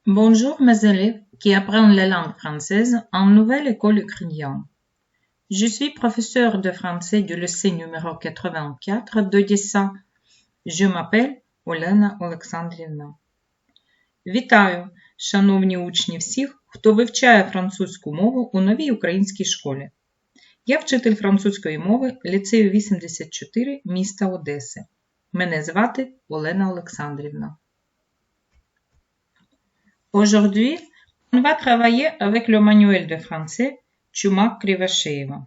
Bonjour mes élèves qui apprennent la langue française en nouvelle école ukrainienne. Je suis professeur de français du lycée numéro 84 d'Odessa. Je m'appelle Олена Олександрівна. Вітаю, шановні учні всіх, хто вивчає французьку мову у новій українській школі. Я вчитель французької мови ліцею 84 міста Одеси. Мене звати Олена Олександрівна. Aujourd'hui, on va travailler avec le manuel de français Chuma Krivasheva.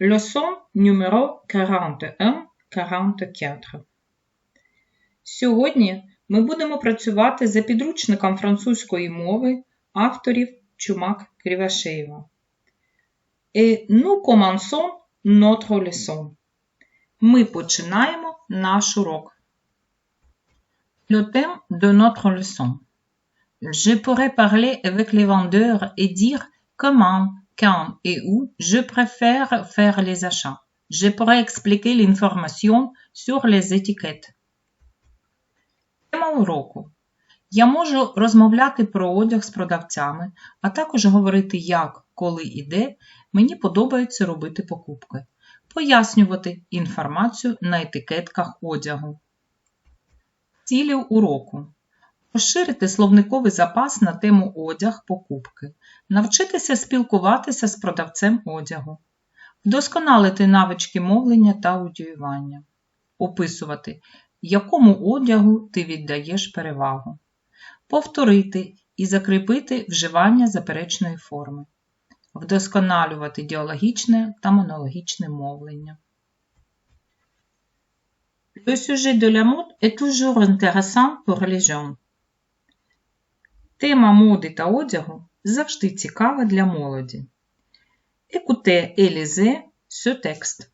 Leçon numéro 41-44. Сьогодні ми будемо працювати за підручником французької мови авторів Чумак Кривошеєва. Et nous commençons notre leçon. Ми починаємо наш урок. Le thème de notre leçon. Je pourrais parler avec les vendeurs et dire comment, quand et où je préfère faire les achats. Je pourrais expliquer l'information sur les étiquettes. Тема уроку. Я можу розмовляти про одяг з продавцями, а також говорити як, коли і де мені подобається робити покупки. Пояснювати інформацію на етикетках одягу. Цілі уроку. Розширити словниковий запас на тему одяг, покупки. Навчитися спілкуватися з продавцем одягу. Вдосконалити навички мовлення та аудіювання. Описувати, якому одягу ти віддаєш перевагу. Повторити і закріпити вживання заперечної форми. Вдосконалювати діалогічне та монологічне мовлення. Le sujet de la mode est toujours intéressant pour les jeunes. Тема моди та одягу завжди цікава для молоді. Écoutez et lisez ce texte.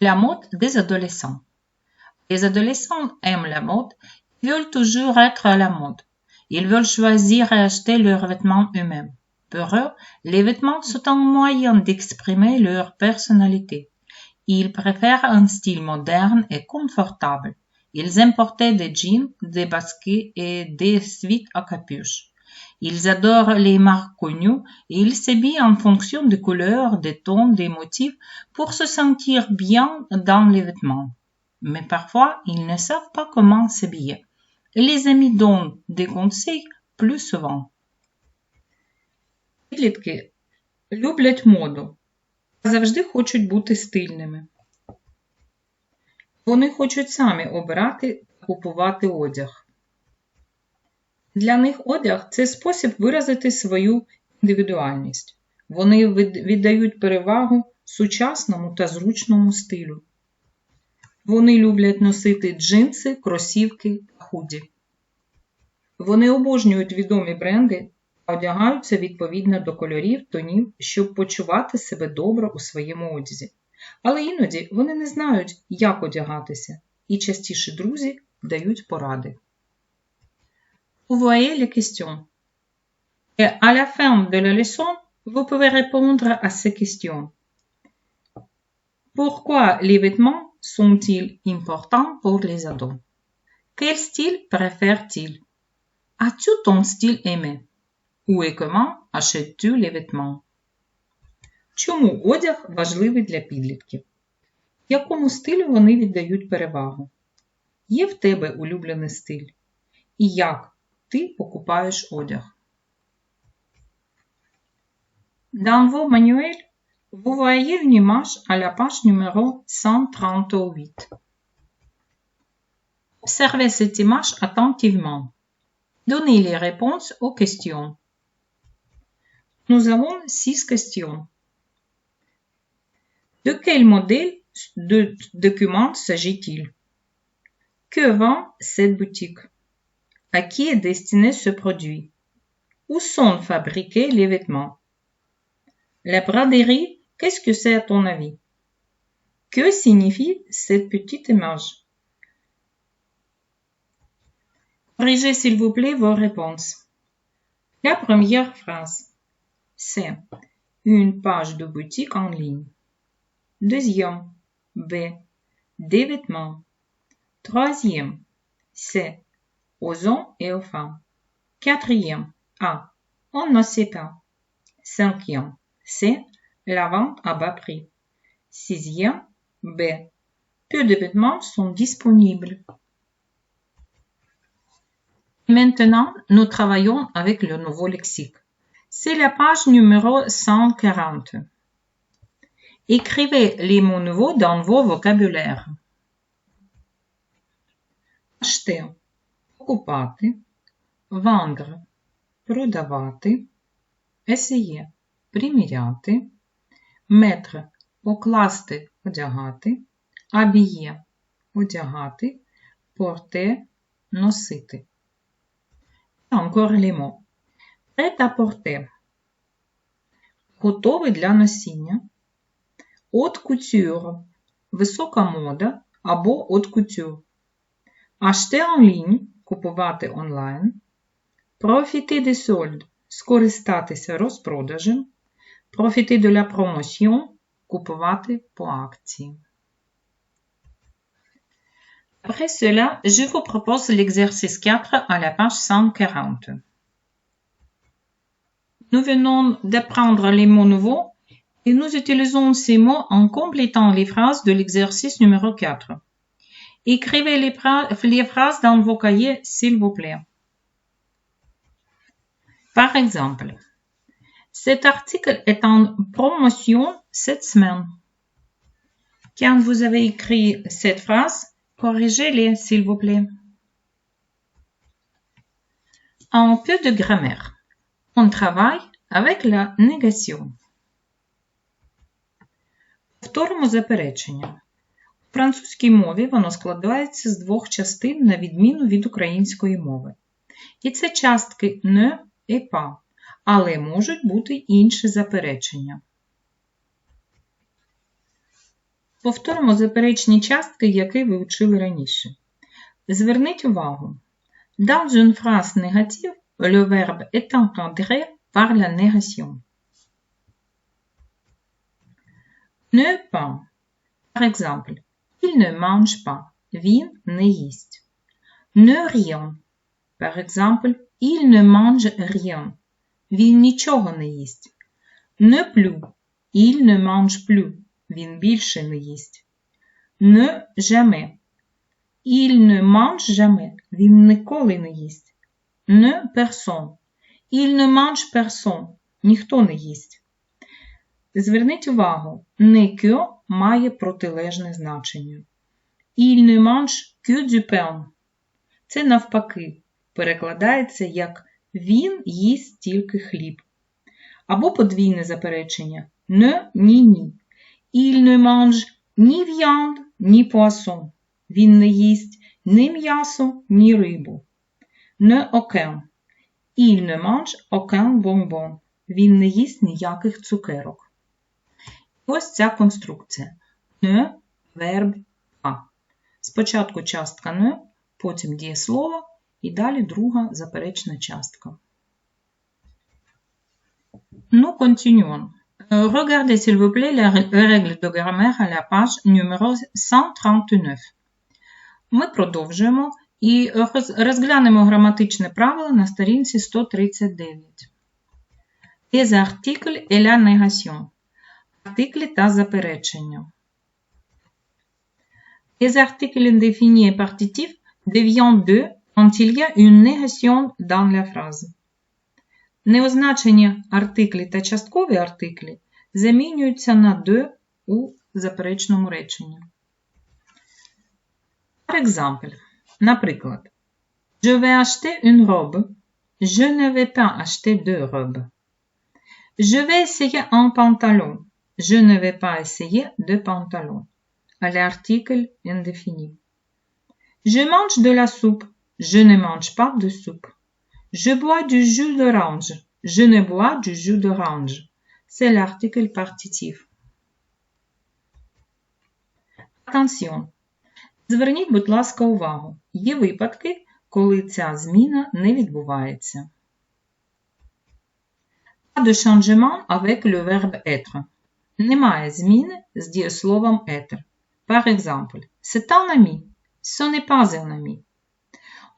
La mode des adolescents. Les adolescents aiment la mode, ils veulent toujours être à la mode. Ils veulent choisir et acheter leurs vêtements eux-mêmes. Pour eux, les vêtements sont un moyen d'exprimer leur personnalité. Ils préfèrent un style moderne et confortable. Ils importaient des jeans, des baskets et des sweats à capuche. Ils adorent les marques connues et ils s'habillent en fonction des couleurs, des tons, des motifs pour se sentir bien dans les vêtements. Mais parfois, ils ne savent pas comment s'habiller. Et les amis donnent des conseils plus souvent. Підлітки люблять моду, завжди хочуть бути стильними. Вони хочуть самі обирати та купувати одяг. Для них одяг – це спосіб виразити свою індивідуальність. Вони віддають перевагу сучасному та зручному стилю. Вони люблять носити джинси, кросівки та худі. Вони обожнюють відомі бренди та одягаються відповідно до кольорів, тонів, щоб почувати себе добре у своєму одязі. Але іноді вони не знають, як одягатися, і частіше друзі дають поради. Vous voyez les questions. Et à la fin de la leçon, vous pouvez répondre à ces questions. Pourquoi les vêtements sont-ils importants pour les ados? Quel style préfèrent-ils? As-tu ton style aimé? Où et comment achètes-tu les vêtements? Чому одяг важливий для підлітків? Якому стилю вони віддають перевагу? Є в тебе улюблений стиль? І як ти покупаєш одяг? Dans vos manuels, vous voyez une image à la page numéro 138. Observez cette image attentivement. Donnez les réponses aux questions. Nous avons 6 questions. De quel modèle de document s'agit-il? Que vend cette boutique? À qui est destiné ce produit? Où sont fabriqués les vêtements? La braderie, qu'est-ce que c'est à ton avis? Que signifie cette petite image? Corrigez s'il vous plaît vos réponses. La première phrase, c'est une page de boutique en ligne. Deuxième, B, des vêtements. Troisième, C, aux hommes et aux femmes. Quatrième. A. On ne sait pas. Cinquième. C. La vente à bas prix. Sixième. B. Peu de vêtements sont disponibles. Maintenant, nous travaillons avec le nouveau lexique. C'est la page numéro 140. Écrivez les mots nouveaux dans vos vocabulaires. Acheter, покупати, vendre, продавати, essayer, приміряти, mettre, покласти, одягати, habiller, одягати, porter, носити. Encore les mots. Prêt à porter. Готовий для носіння. Haute couture. Висока мода або haute couture. Acheter en ligne. Купувати онлайн. Profiter des soldes. Скористатися розпродажем. Profiter de la promotion. Купувати по акції. Après cela, je vous propose l'exercice 4 à la page 140. Nous venons d'apprendre les mots nouveaux et nous utilisons ces mots en complétant les phrases de l'exercice numéro 4. Écrivez les phrases dans vos cahiers, s'il vous plaît. Par exemple, cet article est en promotion cette semaine. Quand vous avez écrit cette phrase, corrigez-les, s'il vous plaît. Un peu de grammaire. On travaille avec la négation. Повторимо заперечення. У французькій мові воно складається з двох частин на відміну від української мови. І це частки «ne» і «pas», але можуть бути інші заперечення. Повторимо заперечні частки, які ви вчили раніше. Зверніть увагу. Dans une phrase négative, le verbe est encadré par la négation. Ne pas. Par exemple, il ne mange pas. Він не їсть. Ne rien. Par exemple, il ne mange rien. Він нічого не їсть. Ne plus. Il ne mange plus. Він більше не їсть. Ne jamais. Il ne mange jamais. Він ніколи не їсть. Ne personne. Il ne mange personne. Ніхто не їсть. Зверніть увагу, не que має протилежне значення. Il ne mange que du pain. Це навпаки перекладається як він їсть тільки хліб. Або подвійне заперечення ne, ні. Il ne mange ni viande, ni poisson. Він не їсть ні м'ясо, ні рибу. Ne aucun. Il ne mange aucun bonbon. Він не їсть ніяких цукерок. Ось ця конструкція. Ne, верб, pas. Спочатку частка ne, потім дієслово і далі друга заперечна частка. Nous continuons. Regardez s'il vous plaît les règles de grammaire à la page numéro 139. Ми продовжуємо і розглянемо граматичне правило на сторінці 139. Les articles et la négation. Артиклі та заперечення. Les articles indéfinis et partitifs deviennent deux quand il y a une négation dans la phrase. Неозначені артиклі та часткові артиклі замінюються на de у заперечному реченні. Par exemple, наприклад, je vais acheter une robe. Je ne vais pas acheter deux robes. Je vais essayer un pantalon. Je ne vais pas essayer deux pantalons. À l'article indéfini. Je mange de la soupe. Je ne mange pas de soupe. Je bois du jus d'orange. Je ne bois du jus d'orange. C'est l'article partitif. Attention. Зверніть, будь ласка, увагу. Є випадки, коли ця зміна не відбувається. Pas de changement avec le verbe être. Немає зміни з дієсловом être. Par exemple, c'est un ami. Ce n'est pas un ami.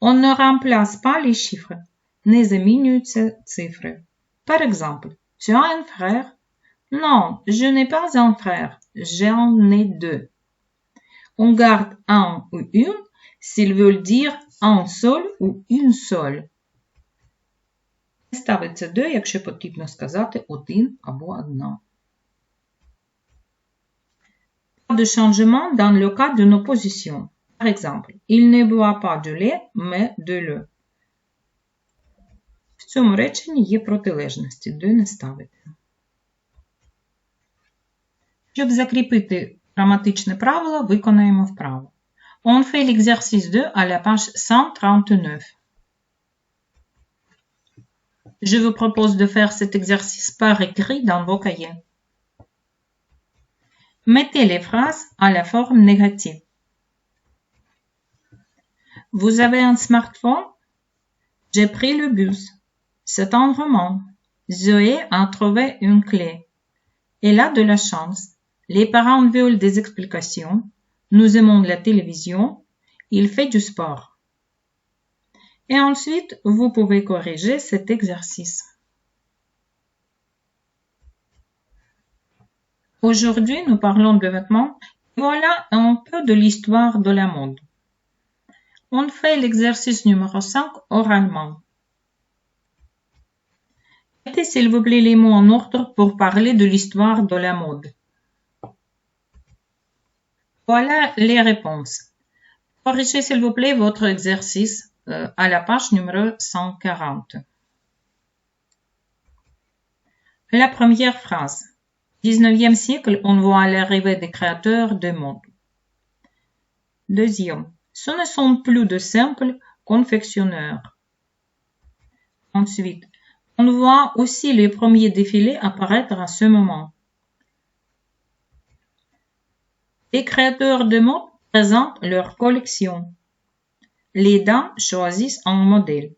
On ne remplace pas les chiffres. не замінюються цифри. Par exemple, tu as un frère? Non, je n'ai pas un frère, j'en ai deux. On garde un ou une s'ils veulent dire un seul ou une seule. Ставиться de, якщо потрібно сказати один або одна. Pas de changement dans le cas d'une opposition. Par exemple, il ne boit pas de lait, mais de l'eau. В цьому реченні є протилежності, de не ставити. Щоб закріпити граматичне правило, виконаємо вправу. On fait l'exercice 2 à la page 139. Je vous propose de faire cet exercice par écrit dans vos cahiers. Mettez les phrases à la forme négative. Vous avez un smartphone? J'ai pris le bus. C'est un roman. Zoé a trouvé une clé. Elle a de la chance. Les parents veulent des explications. Nous aimons la télévision. Il fait du sport. Et ensuite, vous pouvez corriger cet exercice. Aujourd'hui, nous parlons de vêtements. Voilà un peu de l'histoire de la mode. On fait l'exercice numéro 5 oralement. Mettez s'il vous plaît les mots en ordre pour parler de l'histoire de la mode. Voilà les réponses. Corrigez s'il vous plaît votre exercice à la page numéro 140. La première phrase. 19e siècle, on voit l'arrivée des créateurs de mode. Deuxième. Ce ne sont plus de simples confectionneurs. Ensuite, on voit aussi les premiers défilés apparaître à ce moment. Les créateurs de mode présentent leur collection. Les dames choisissent un modèle.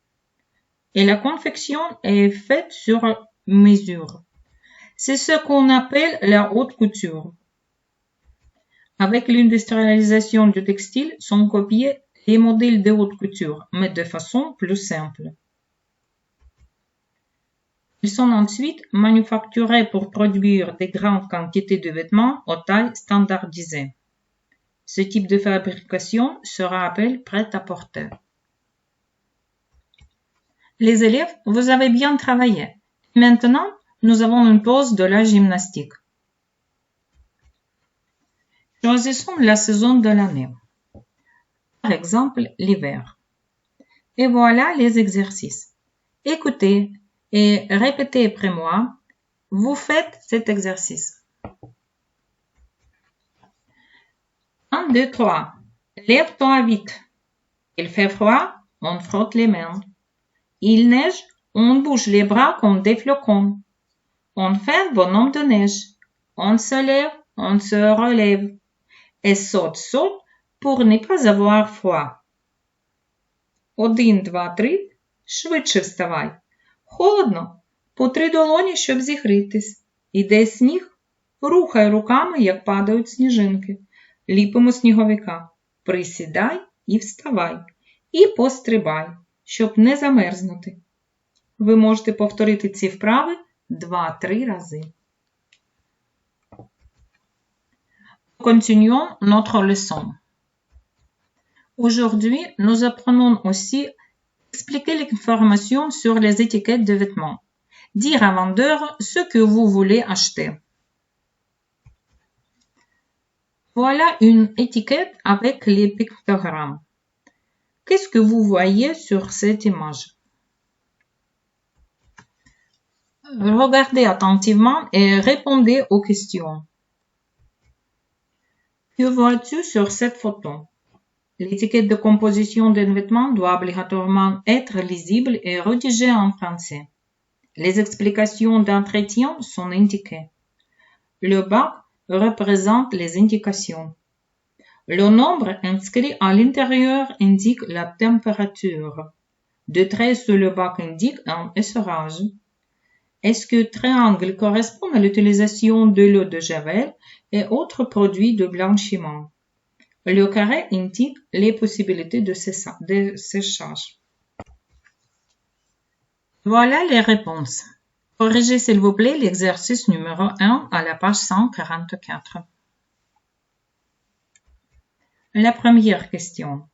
Et la confection est faite sur mesure. C'est ce qu'on appelle la haute couture. Avec l'industrialisation du textile, sont copiés les modèles de haute couture, mais de façon plus simple. Ils sont ensuite manufacturés pour produire des grandes quantités de vêtements aux tailles standardisées. Ce type de fabrication sera appelé prêt-à-porter. Les élèves, vous avez bien travaillé. Maintenant, nous avons une pause de la gymnastique. Choisissons la saison de l'année. Par exemple, l'hiver. Et voilà les exercices. Écoutez et répétez après moi. Vous faites cet exercice. 1, 2, 3. Lève-toi vite. Il fait froid, on frotte les mains. Il neige, on bouge les bras comme des flocons. On fait bonhomme de neige. On se lève, on se relève. Et saute, saute pour ne pas avoir froid. 1, 2, 3. Швидше вставай. Холодно. Потри долоні, щоб зігрітись. Іде сніг. Рухай руками, як падають сніжинки. Ліпимо сніговика. Присідай і вставай. І пострибай, щоб не замерзнути. Ви можете повторити ці вправи 2-3 рази. Continuons notre leçon. Aujourd'hui, nous apprenons aussi à expliquer l'information sur les étiquettes de vêtements. Dire à vendeur ce que vous voulez acheter. Voilà une étiquette avec les pictogrammes. Qu'est-ce que vous voyez sur cette image? Regardez attentivement et répondez aux questions. Que vois-tu sur cette photo? L'étiquette de composition d'un vêtement doit obligatoirement être lisible et rédigée en français. Les explications d'entretien sont indiquées. Le bac représente les indications. Le nombre inscrit à l'intérieur indique la température. Deux traits sur le bac indiquent un essorage. Est-ce que triangle correspond à l'utilisation de l'eau de javel et autres produits de blanchiment? Le carré indique les possibilités de séchage. Voilà les réponses. Corrigez s'il vous plaît l'exercice numéro 1 à la page 144. La première question,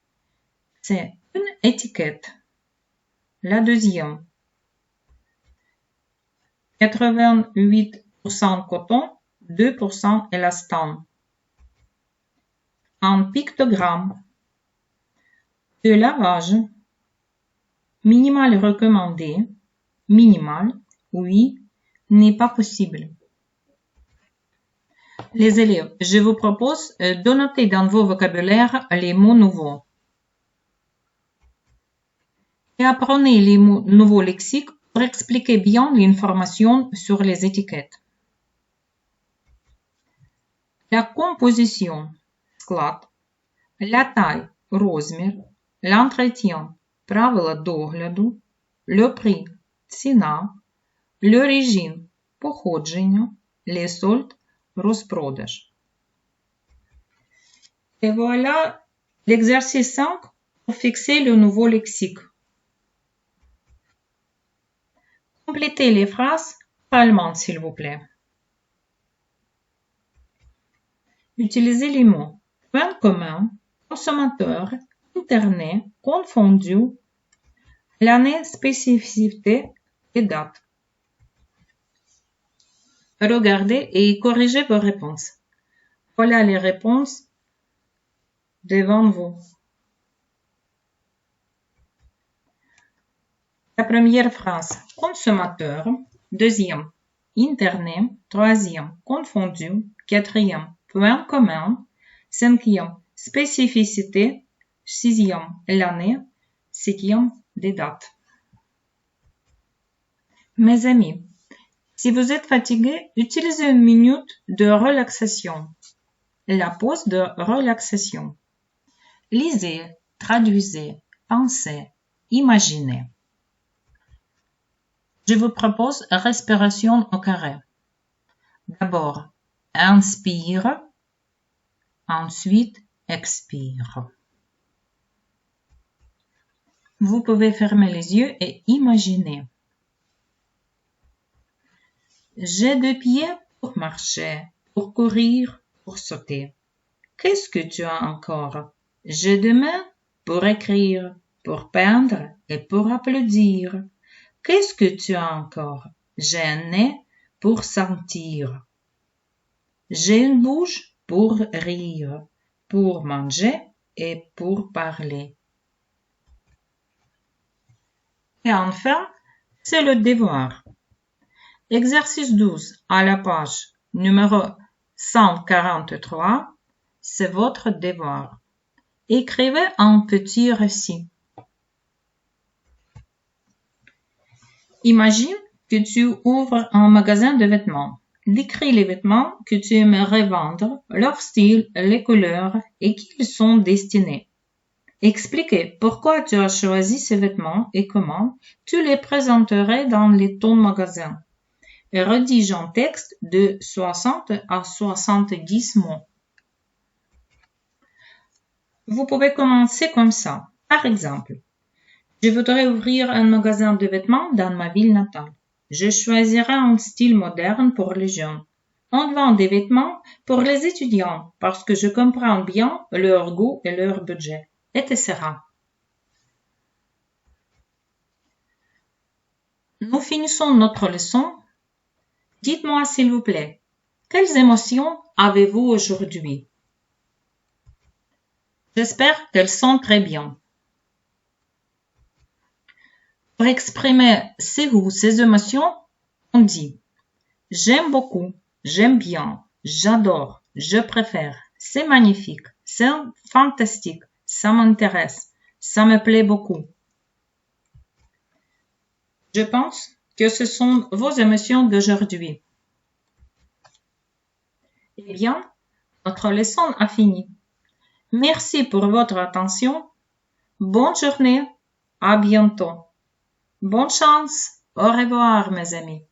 c'est une étiquette. La deuxième, 88% coton, 2% élastane. Un pictogramme. De lavage. Minimal recommandé. Minimal, oui, n'est pas possible. Les élèves, je vous propose de noter dans vos vocabulaires les mots nouveaux. Et apprenez les mots nouveaux lexiques pour expliquer bien l'information sur les étiquettes. La composition, склад, la taille, розмір, l'entretien, правила догляду, le prix, ціна, l'origine, походження, les soldes, розпродаж. Et voilà l'exercice 5 pour fixer le nouveau lexique. Complétez les phrases allemandes, s'il vous plaît. Utilisez les mots point commun, consommateur, internet, confondu, l'année, spécificité et date. Regardez et corrigez vos réponses. Voilà les réponses devant vous. La première phrase, consommateur. Deuxième, internet. Troisième, confondu. Quatrième, point commun. Cinquième, spécificité. Sixième, l'année. Septième, des dates. Mes amis, si vous êtes fatigué, utilisez une minute de relaxation. La pause de relaxation. Lisez, traduisez, pensez, imaginez. Je vous propose respiration au carré. D'abord, inspire, ensuite expire. Vous pouvez fermer les yeux et imaginer. J'ai deux pieds pour marcher, pour courir, pour sauter. Qu'est-ce que tu as encore? J'ai deux mains pour écrire, pour peindre et pour applaudir. Qu'est-ce que tu as encore? J'ai un nez pour sentir. J'ai une bouche pour rire, pour manger et pour parler. Et enfin, c'est le devoir. Exercice 12 à la page numéro 143, c'est votre devoir. Écrivez un petit récit. Imagine que tu ouvres un magasin de vêtements. Décris les vêtements que tu aimerais vendre, leur style, les couleurs et qui ils sont destinés. Expliquez pourquoi tu as choisi ces vêtements et comment tu les présenterais dans ton magasin. Et rédige un texte de 60 à 70 mots. Vous pouvez commencer comme ça. Par exemple, je voudrais ouvrir un magasin de vêtements dans ma ville natale. Je choisirai un style moderne pour les jeunes. On vend des vêtements pour les étudiants parce que je comprends bien leur goût et leur budget, etc. Nous finissons notre leçon. Dites-moi s'il vous plaît, quelles émotions avez-vous aujourd'hui? J'espère qu'elles sont très bien. Pour exprimer ces ou ces émotions, on dit « J'aime beaucoup, j'aime bien, j'adore, je préfère, c'est magnifique, c'est fantastique, ça m'intéresse, ça me plaît beaucoup ». Je pense que ce sont vos émotions d'aujourd'hui. Eh bien, notre leçon a fini. Merci pour votre attention. Bonne journée. À bientôt. Bonne chance. Au revoir, mes amis.